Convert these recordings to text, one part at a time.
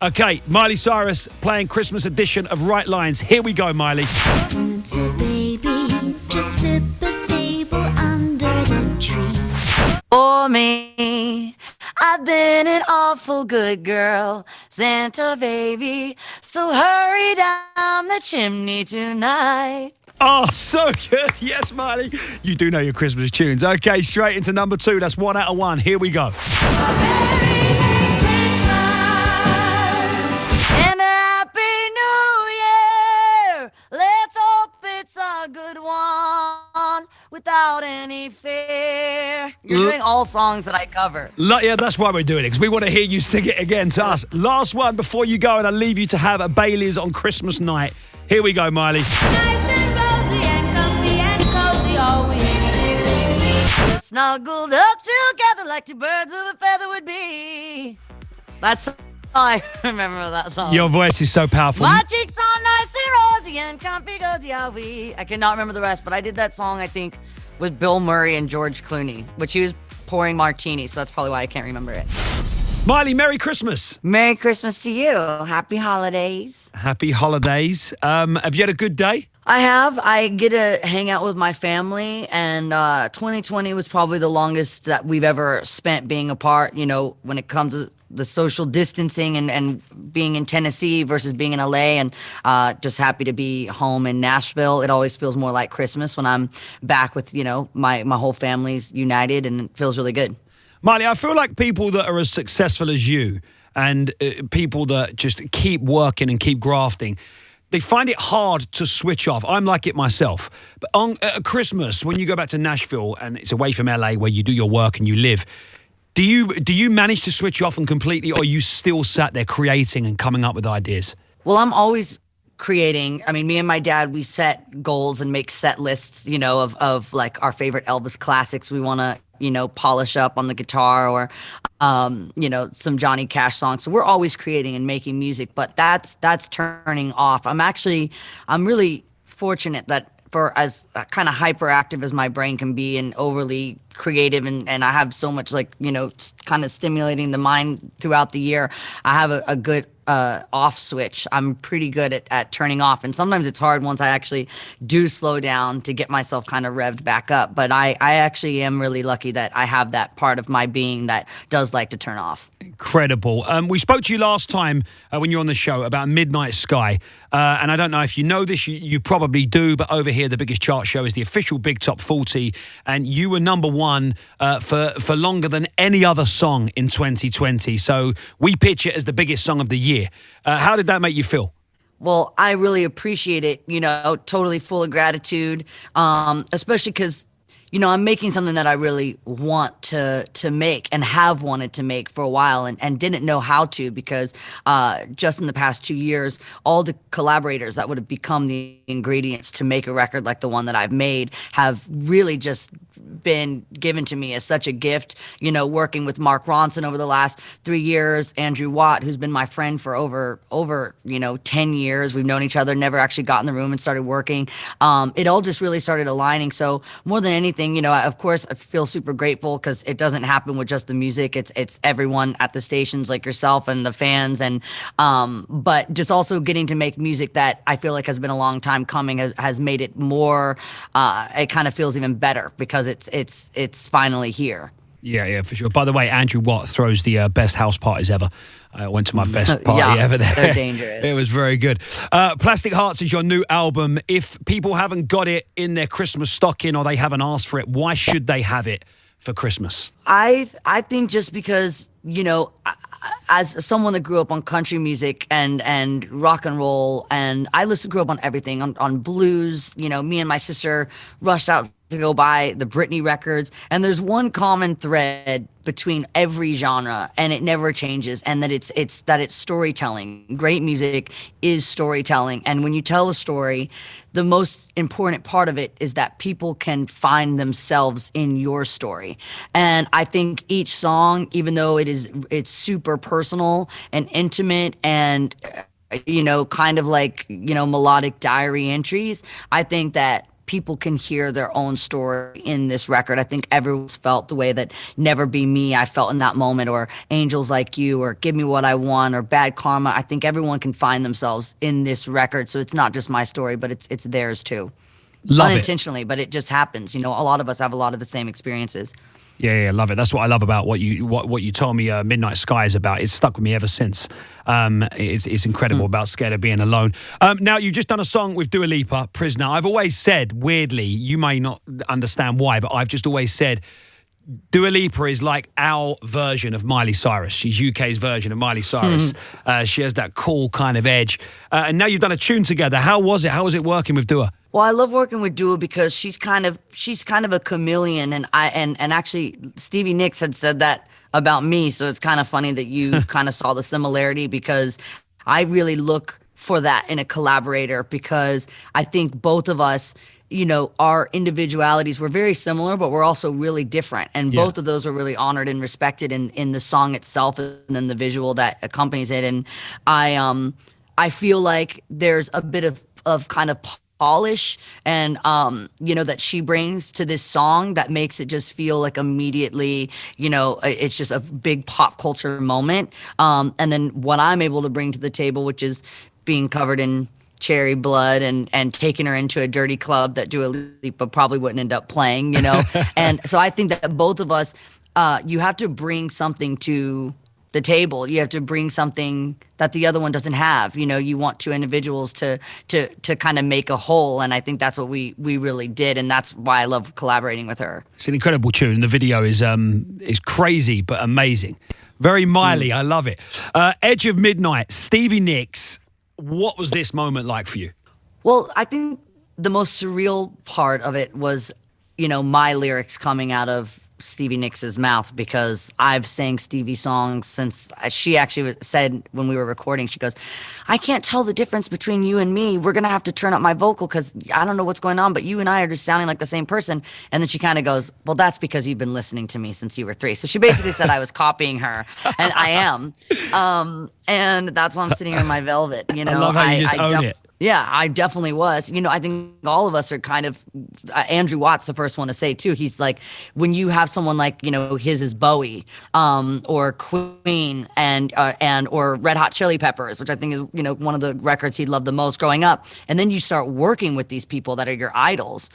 Okay, Miley Cyrus playing Christmas edition of Wright Lines. Here we go, Miley. Santa baby, just slip a sable under the tree. For me, I've been an awful good girl, Santa baby, so hurry down the chimney tonight. Oh, so good. Yes, Miley. You do know your Christmas tunes. Okay, straight into number 2. That's 1 out of 1. Here we go. And a happy new year. Let's hope it's a good one without any fear. You're doing all songs that I cover. Yeah, that's why we're doing it, because we want to hear you sing it again to us. Last one before you go, and I'll leave you to have a Bailey's on Christmas night. Here we go, Miley. Nice and rosy and comfy and cozy are we. Snuggled up together like two birds of a feather would be. That's all I remember that song. Your voice is so powerful. My cheeks are nice and rosy and comfy cozy are we. I cannot remember the rest, but I did that song, I think, with Bill Murray and George Clooney, which he was pouring martinis, so that's probably why I can't remember it. Miley, Merry Christmas. Merry Christmas to you. Happy holidays. Happy holidays. Have you had a good day? I have. I get to hang out with my family, and 2020 was probably the longest that we've ever spent being apart, you know, when it comes to the social distancing and being in Tennessee versus being in LA, and just happy to be home in Nashville. It always feels more like Christmas when I'm back with, you know, my whole family's united, and it feels really good. Miley, I feel like people that are as successful as you and people that just keep working and keep grafting, they find it hard to switch off. I'm like it myself. But on Christmas, when you go back to Nashville and it's away from LA where you do your work and you live, do you manage to switch off and completely, or are you still sat there creating and coming up with ideas? Well, I'm always creating. I mean, me and my dad, we set goals and make set lists, you know, of like our favorite Elvis classics we want to, you know, polish up on the guitar, or, you know, some Johnny Cash songs. So we're always creating and making music, but that's turning off. I'm really fortunate that for as kind of hyperactive as my brain can be and overly creative, and I have so much, like, you know, kind of stimulating the mind throughout the year, I have a good off switch. I'm pretty good at turning off, and sometimes it's hard once I actually do slow down to get myself kind of revved back up. But I actually am really lucky that I have that part of my being that does like to turn off. Incredible. We spoke to you last time when you were on the show about Midnight Sky, and I don't know if you know this, you probably do, but over here the biggest chart show is the official Big Top 40, and you were number 1 for longer than any other song in 2020. So we pitch it as the biggest song of the year. How did that make you feel? Well, I really appreciate it, you know, totally full of gratitude, especially because, you know, I'm making something that I really want to make and have wanted to make for a while, and didn't know how to, because just in the past 2 years, all the collaborators that would have become the ingredients to make a record like the one that I've made have really just been given to me as such a gift. You know, working with Mark Ronson over the last 3 years, Andrew Watt, who's been my friend for over you know 10 years. We've known each other, never actually got in the room and started working. It all just really started aligning. So more than anything, you know, of course, I feel super grateful because it doesn't happen with just the music. It's everyone at the stations like yourself and the fans, and but just also getting to make music that I feel like has been a long time coming has made it more. It kind of feels even better because it's finally here. Yeah, for sure. By the way, Andrew Watt throws the best house parties ever. I went to my best party ever there. They're dangerous. It was very good. Plastic Hearts is your new album. If people haven't got it in their Christmas stocking or they haven't asked for it, why should they have it for Christmas? I think just because, you know, as someone that grew up on country music and rock and roll, and I grew up on everything, on blues, you know, me and my sister rushed out to go buy the Britney records, and there's one common thread between every genre, and it never changes, and that it's storytelling. Great music is storytelling, and when you tell a story, the most important part of it is that people can find themselves in your story. And I think each song, even though it's super personal and intimate and you know, kind of like, you know, melodic diary entries, I think that people can hear their own story in this record. I think everyone's felt the way that Never Be Me I felt in that moment, or Angels Like You, or Give Me What I Want, or Bad Karma. I think everyone can find themselves in this record. So it's not just my story, but it's theirs too. Love Unintentionally, but it just happens. You know, a lot of us have a lot of the same experiences. Yeah, love it. That's what I love about what you told me Midnight Sky is about. It's stuck with me ever since. It's incredible about Scared of Being Alone. Now, you've just done a song with Dua Lipa, Prisoner. I've always said, weirdly, you may not understand why, but I've just always said Dua Lipa is like our version of Miley Cyrus. She's UK's version of Miley Cyrus. She has that cool kind of edge. And now you've done a tune together. How was it? How was it working with Dua? Well, I love working with Dua because she's kind of a chameleon, and actually Stevie Nicks had said that about me, so it's kind of funny that you kind of saw the similarity, because I really look for that in a collaborator, because I think both of us, you know, our individualities were very similar, but we're also really different, and both of those were really honored and respected in the song itself and then the visual that accompanies it. And I feel like there's a bit of kind of polish and you know, that she brings to this song that makes it just feel like immediately, you know, it's just a big pop culture moment, and then what I'm able to bring to the table, which is being covered in cherry blood and taking her into a dirty club that Dua Lipa probably wouldn't end up playing, you know. And so I think that both of us, you have to bring something to the table. You have to bring something that the other one doesn't have. You know, you want two individuals to kind of make a whole, and I think that's what we really did, and that's why I love collaborating with her. It's an incredible tune. The video is crazy but amazing. Very Miley. I love it. Edge of Midnight, Stevie Nicks. What was this moment like for you? Well, I think the most surreal part of it was, you know, my lyrics coming out of Stevie Nicks' mouth, because I've sang Stevie songs since she actually said when we were recording, she goes, I can't tell the difference between you and me. We're going to have to turn up my vocal because I don't know what's going on, but you and I are just sounding like the same person. And then she kind of goes, well, that's because you've been listening to me since you were 3. So she basically said I was copying her, and I am. And that's why I'm sitting here in my velvet. You know, I love how you just own it. Yeah, I definitely was. You know, I think all of us are kind of, Andrew Watt's the first one to say too. He's like, when you have someone like, you know, his is Bowie, or Queen, and or Red Hot Chili Peppers, which I think is, you know, one of the records he loved the most growing up. And then you start working with these people that are your idols.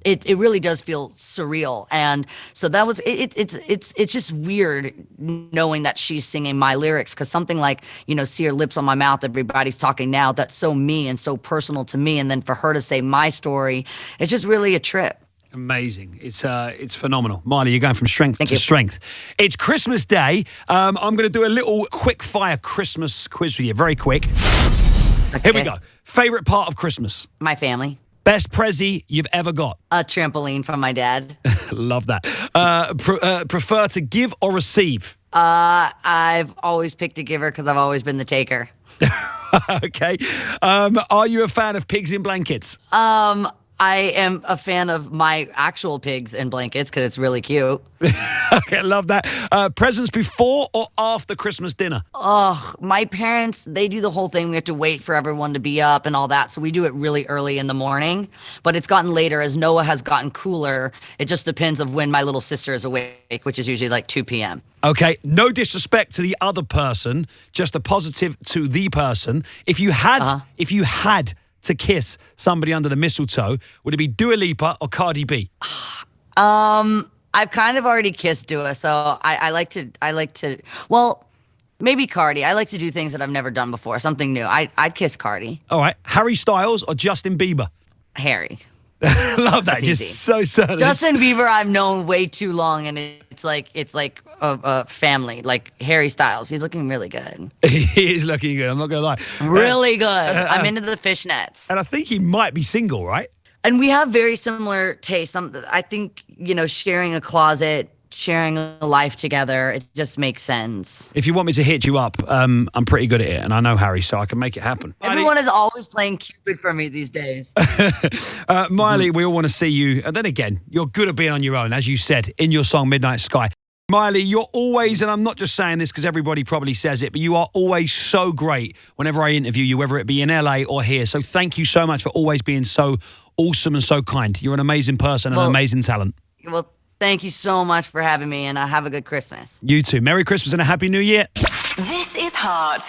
It really does feel surreal, and so that was it's just weird knowing that she's singing my lyrics, because something like, you know, see her lips on my mouth, everybody's talking now, that's so me and so personal to me, and then for her to say my story, it's just really a trip. Amazing. It's phenomenal. Miley, you're going from strength to strength. It's Christmas Day. I'm going to do a little quick fire Christmas quiz with you, very quick. Okay. Here we go. Favorite part of Christmas? My family. Best prezi you've ever got? A trampoline from my dad. Love that. Prefer to give or receive? I've always picked a giver because I've always been the taker. Okay. Are you a fan of pigs in blankets? I am a fan of my actual pigs in blankets because it's really cute. Okay, love that. Presents before or after Christmas dinner? Oh, my parents, they do the whole thing. We have to wait for everyone to be up and all that. So we do it really early in the morning. But it's gotten later as Noah has gotten cooler. It just depends of when my little sister is awake, which is usually like 2 p.m. Okay, no disrespect to the other person, just a positive to the person. If you had to kiss somebody under the mistletoe, would it be Dua Lipa or Cardi B? I've kind of already kissed Dua, so I like to, well, maybe Cardi. I like to do things that I've never done before, something new. I'd kiss Cardi. All right, Harry Styles or Justin Bieber? Harry. Love that. That's just easy. So certain. Justin Bieber I've known way too long, and it's like a family. Like Harry Styles, he's looking really good. He is looking good, I'm not gonna lie. Really good. I'm into the fishnets. And I think he might be single, right? And we have very similar tastes. I think, you know, sharing a closet, sharing a life together, it just makes sense. If you want me to hit you up, I'm pretty good at it, and I know Harry, so I can make it happen. Everyone is always playing Cupid for me these days. Miley, we all want to see you. And then again, you're good at being on your own, as you said in your song Midnight Sky. Miley, you're always, and I'm not just saying this because everybody probably says it, but you are always so great whenever I interview you, whether it be in LA or here. So thank you so much for always being so awesome and so kind. You're an amazing person and an amazing talent. Well, thank you so much for having me, and have a good Christmas. You too. Merry Christmas and a Happy New Year. This is Heart.